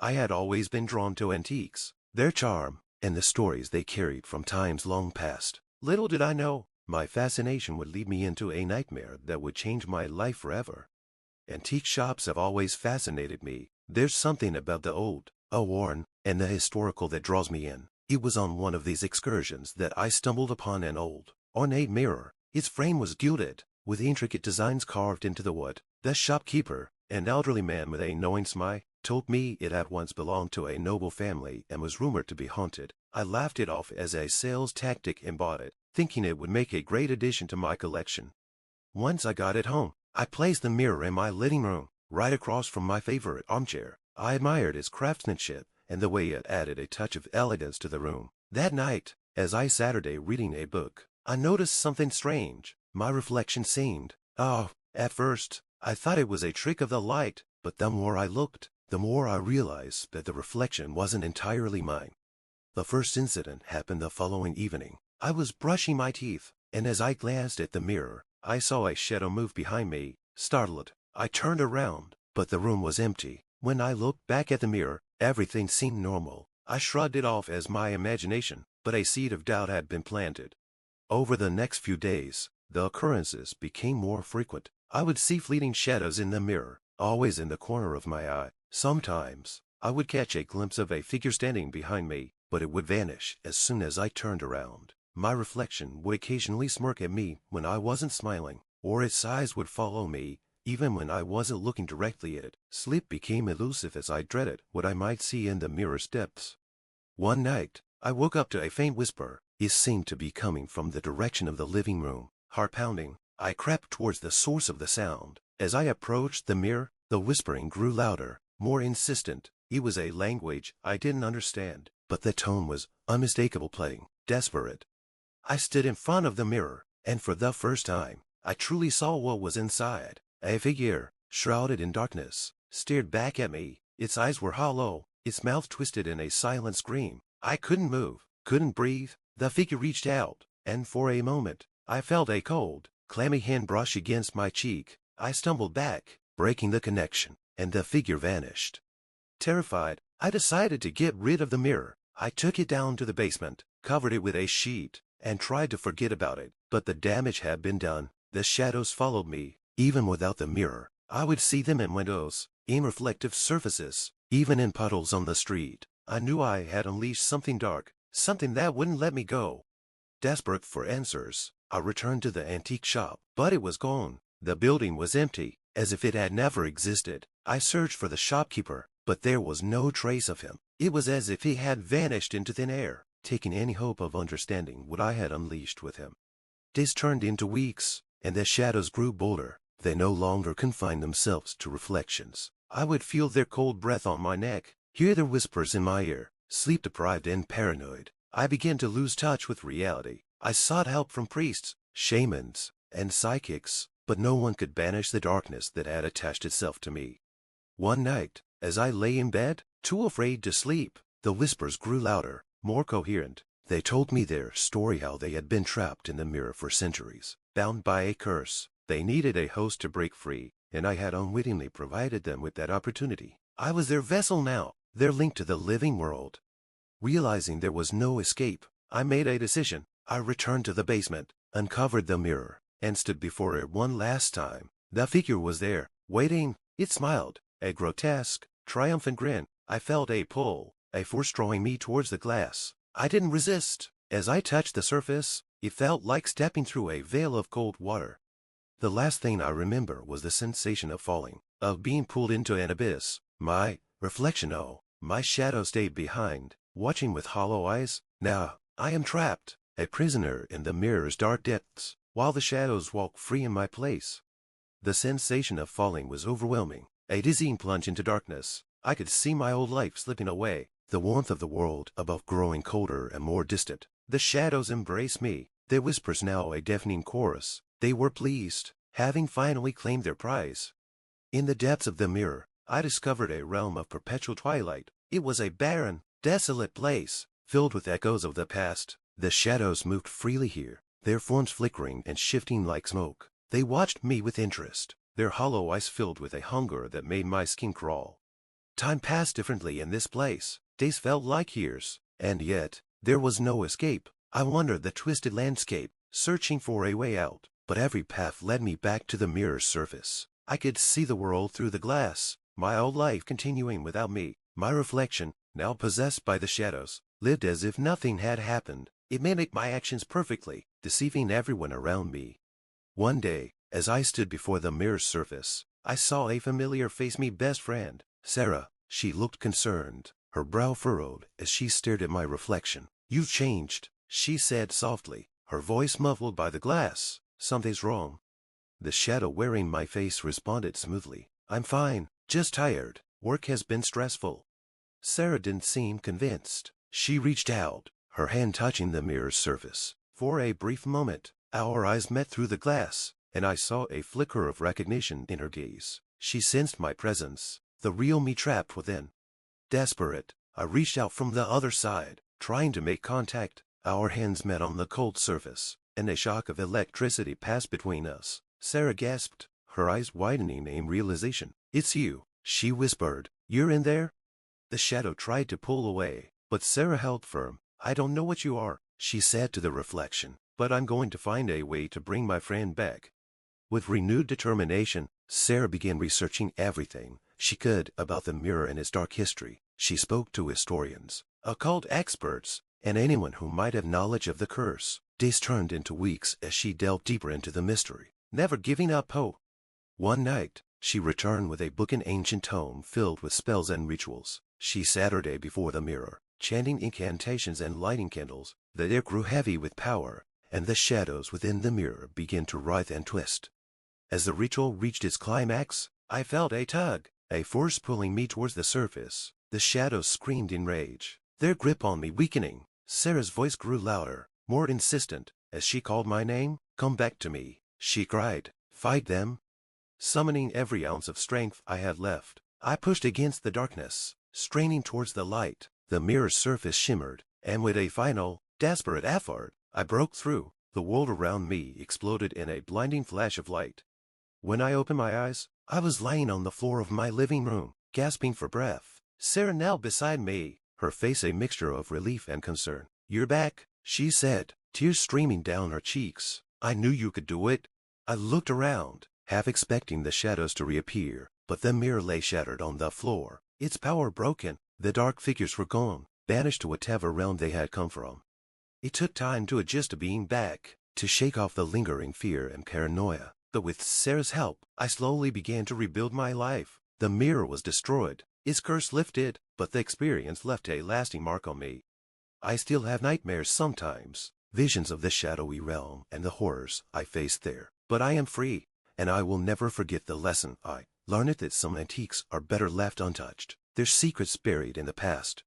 I had always been drawn to antiques, their charm, and the stories they carried from times long past. Little did I know, my fascination would lead me into a nightmare that would change my life forever. Antique shops have always fascinated me. There's something about the old, worn, and the historical that draws me in. It was on one of these excursions that I stumbled upon an old, ornate mirror. Its frame was gilded, with intricate designs carved into the wood. The shopkeeper, an elderly man with a knowing smile, told me it had once belonged to a noble family and was rumored to be haunted. I laughed it off as a sales tactic and bought it, thinking it would make a great addition to my collection. Once I got it home, I placed the mirror in my living room, right across from my favorite armchair. I admired its craftsmanship and the way it added a touch of elegance to the room. That night, as I sat there reading a book, I noticed something strange. My reflection seemed, at first, I thought it was a trick of the light, but the more I looked, the more I realized that the reflection wasn't entirely mine. The first incident happened the following evening. I was brushing my teeth, and as I glanced at the mirror, I saw a shadow move behind me. Startled, I turned around, but the room was empty. When I looked back at the mirror, everything seemed normal. I shrugged it off as my imagination, but a seed of doubt had been planted. Over the next few days, the occurrences became more frequent. I would see fleeting shadows in the mirror, always in the corner of my eye. Sometimes, I would catch a glimpse of a figure standing behind me, but it would vanish as soon as I turned around. My reflection would occasionally smirk at me when I wasn't smiling, or its eyes would follow me, even when I wasn't looking directly at it. Sleep became elusive as I dreaded what I might see in the mirror's depths. One night, I woke up to a faint whisper. It seemed to be coming from the direction of the living room. Heart pounding, I crept towards the source of the sound. As I approached the mirror, the whispering grew louder, more insistent. It was a language I didn't understand, but the tone was unmistakable, playing desperate. I stood in front of the mirror, and for the first time, I truly saw what was inside. A figure, shrouded in darkness, stared back at me. Its eyes were hollow, its mouth twisted in a silent scream. I couldn't move, couldn't breathe. The figure reached out, and for a moment, I felt a cold, clammy hand brush against my cheek. I stumbled back, breaking the connection, and the figure vanished. Terrified, I decided to get rid of the mirror. I took it down to the basement, covered it with a sheet, and tried to forget about it. But the damage had been done. The shadows followed me. Even without the mirror, I would see them in windows, in reflective surfaces, even in puddles on the street. I knew I had unleashed something dark, something that wouldn't let me go. Desperate for answers, I returned to the antique shop, but it was gone. The building was empty, as if it had never existed. I searched for the shopkeeper, but there was no trace of him. It was as if he had vanished into thin air, taking any hope of understanding what I had unleashed with him. Days turned into weeks, and the shadows grew bolder. They no longer confined themselves to reflections. I would feel their cold breath on my neck, hear their whispers in my ear. Sleep-deprived and paranoid, I began to lose touch with reality. I sought help from priests, shamans, and psychics, but no one could banish the darkness that had attached itself to me. One night, as I lay in bed, too afraid to sleep, the whispers grew louder, more coherent. They told me their story, how they had been trapped in the mirror for centuries, bound by a curse. They needed a host to break free, and I had unwittingly provided them with that opportunity. I was their vessel now, their link to the living world. Realizing there was no escape, I made a decision. I returned to the basement, uncovered the mirror, and stood before it one last time. The figure was there, waiting. It smiled, a grotesque, triumphant grin. I felt a pull, a force drawing me towards the glass. I didn't resist. As I touched the surface, it felt like stepping through a veil of cold water. The last thing I remember was the sensation of falling, of being pulled into an abyss. My reflection, my shadow stayed behind, watching with hollow eyes. Now, I am trapped, a prisoner in the mirror's dark depths, while the shadows walk free in my place. The sensation of falling was overwhelming, a dizzying plunge into darkness. I could see my old life slipping away, the warmth of the world above growing colder and more distant. The shadows embraced me, their whispers now a deafening chorus. They were pleased, having finally claimed their prize. In the depths of the mirror, I discovered a realm of perpetual twilight. It was a barren, desolate place, filled with echoes of the past. The shadows moved freely here, their forms flickering and shifting like smoke. They watched me with interest, their hollow eyes filled with a hunger that made my skin crawl. Time passed differently in this place. Days felt like years, and yet there was no escape. I wandered the twisted landscape, searching for a way out, but every path led me back to the mirror's surface. I could see the world through the glass, my old life continuing without me. My reflection, now possessed by the shadows, lived as if nothing had happened. It mimicked my actions perfectly, deceiving everyone around me. One day, as I stood before the mirror's surface, I saw a familiar face, my best friend, Sarah. She looked concerned, her brow furrowed as she stared at my reflection. "You've changed," she said softly, her voice muffled by the glass. "Something's wrong." The shadow wearing my face responded smoothly. "I'm fine, just tired. Work has been stressful." Sarah didn't seem convinced. She reached out, her hand touching the mirror's surface. For a brief moment, our eyes met through the glass, and I saw a flicker of recognition in her gaze. She sensed my presence, the real me trapped within. Desperate, I reached out from the other side, trying to make contact. Our hands met on the cold surface, and a shock of electricity passed between us. Sarah gasped, her eyes widening in realization. "It's you," she whispered. "You're in there?" The shadow tried to pull away, but Sarah held firm. "I don't know what you are," she said to the reflection, "but I'm going to find a way to bring my friend back." With renewed determination, Sarah began researching everything she could about the mirror and its dark history. She spoke to historians, occult experts, and anyone who might have knowledge of the curse. Days turned into weeks as she delved deeper into the mystery, never giving up hope. One night, she returned with a book in ancient tome filled with spells and rituals. She sat her day before the mirror, chanting incantations and lighting candles. The air grew heavy with power, and the shadows within the mirror began to writhe and twist. As the ritual reached its climax, I felt a tug, a force pulling me towards the surface. The shadows screamed in rage, their grip on me weakening. Sarah's voice grew louder, more insistent, as she called my name. "Come back to me," she cried. "Fight them." Summoning every ounce of strength I had left, I pushed against the darkness, straining towards the light. The mirror's surface shimmered, and with a final, desperate effort, I broke through. The world around me exploded in a blinding flash of light. When I opened my eyes, I was lying on the floor of my living room, gasping for breath. Sarah knelt beside me, her face a mixture of relief and concern. "You're back," she said, tears streaming down her cheeks. "I knew you could do it." I looked around, half expecting the shadows to reappear, but the mirror lay shattered on the floor, its power broken. The dark figures were gone, banished to whatever realm they had come from. It took time to adjust to being back, to shake off the lingering fear and paranoia. But with Sarah's help, I slowly began to rebuild my life. The mirror was destroyed, its curse lifted, but the experience left a lasting mark on me. I still have nightmares sometimes, visions of the shadowy realm and the horrors I faced there. But I am free, and I will never forget the lesson I learned, that some antiques are better left untouched. Their secrets buried in the past.